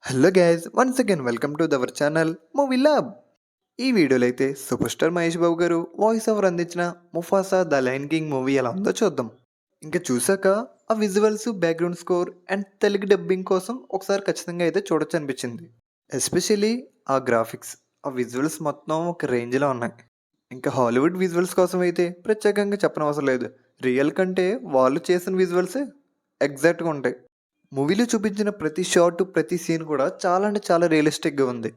Hello guys, once again welcome to our channel movie lab. ఈ వీడియోలో అయితే super star Mahesh Babu గారు వాయిస్ ఓవర్ అందించిన Mufasa the lion king movie ఎలా ఉందో చూద్దాం. ఇంకా చూసాక ఆ visuals, background score and Telugu dubbing కోసం ఒకసారి ఖచ్చితంగా అయితే చూడొచ్చు అనిపించింది. ఎస్పెషలీ ఆ గ్రాఫిక్స్, ఆ విజువల్స్ మొత్తం ఒక రేంజ్లో ఉన్నాయి. ఇంకా హాలీవుడ్ విజువల్స్ కోసం అయితే ప్రత్యేకంగా చెప్పనవసరం లేదు. రియల్ కంటే వాళ్ళు చేసిన విజువల్సే ఎగ్జాక్ట్గా ఉంటాయి. మూవీలో చూపించిన ప్రతి షాట్, ప్రతి సీన్ కూడా చాలా అంటే చాలా రియలిస్టిక్గా ఉంది.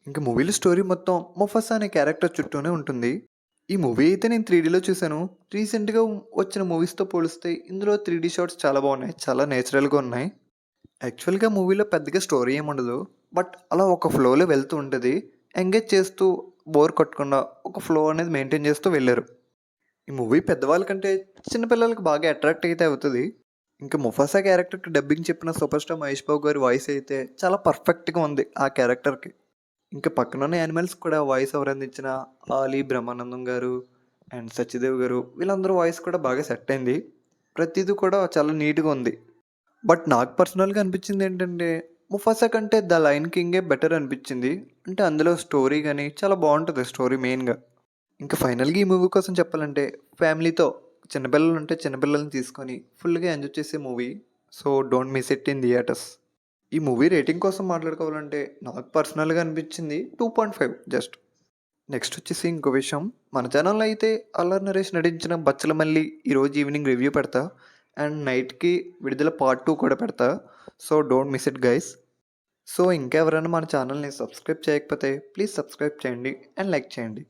ఇంకా మూవీలో స్టోరీ మొత్తం ముఫాసా అనే క్యారెక్టర్ చుట్టూనే ఉంటుంది. ఈ మూవీ అయితే నేను 3Dలో చూశాను. రీసెంట్గా వచ్చిన మూవీస్తో పోలిస్తే ఇందులో 3D షాట్స్ చాలా బాగున్నాయి, చాలా నేచురల్గా ఉన్నాయి. యాక్చువల్గా మూవీలో పెద్దగా స్టోరీ ఏముండదు, బట్ అలా ఒక ఫ్లోలో వెళ్తూ ఉంటుంది. ఎంగేజ్ చేస్తూ, బోర్ కొట్టకుండా ఒక ఫ్లో అనేది మెయింటైన్ చేస్తూ వెళ్ళారు. ఈ మూవీ పెద్దవాళ్ళ కంటే చిన్నపిల్లలకి బాగా అట్రాక్ట్ అయితే అవుతుంది. ఇంకా ముఫాసా క్యారెక్టర్కి డబ్బింగ్ చెప్పిన సూపర్ స్టార్ మహేష్ బాబు గారి వాయిస్ అయితే చాలా పర్ఫెక్ట్గా ఉంది ఆ క్యారెక్టర్కి. ఇంకా పక్కనున్న యానిమల్స్ కూడా వాయిస్ ఓవర్ అందించిన ఆలీ, బ్రహ్మానందం గారు అండ్ సత్యదేవ్ గారు, వీళ్ళందరూ వాయిస్ కూడా బాగా సెట్ అయింది. ప్రతిదీ కూడా చాలా నీట్గా ఉంది. బట్ నాకు పర్సనల్గా అనిపించింది ఏంటంటే, ముఫాసా కంటే ద లయన్ కింగే బెటర్ అనిపించింది. అంటే అందులో స్టోరీ కానీ చాలా బాగుంటుంది, స్టోరీ మెయిన్గా. ఇంకా ఫైనల్గా ఈ మూవీ కోసం చెప్పాలంటే, ఫ్యామిలీతో చిన్నపిల్లలు ఉంటే చిన్నపిల్లల్ని తీసుకొని ఫుల్గా ఎంజాయ్ చేసే movie. So don't miss it in theatres. ఈ మూవీ రేటింగ్ కోసం మాట్లాడుకోవాలంటే నాకు పర్సనల్గా అనిపించింది 2.5 జస్ట్. నెక్స్ట్ వచ్చేసి ఇంకో విషయం, మన ఛానల్లో అయితే అల్లరి నరేష్ నటించిన బచ్చలమల్లి ఈరోజు ఈవినింగ్ రివ్యూ పెడతా. అండ్ నైట్కి విడుదల పార్ట్ 2 కూడా పెడతా. So don't miss it guys. So ఇంకా ఎవరైనా మన ఛానల్ని సబ్స్క్రైబ్ చేయకపోతే ప్లీజ్ సబ్స్క్రైబ్ చేయండి అండ్ లైక్ చేయండి.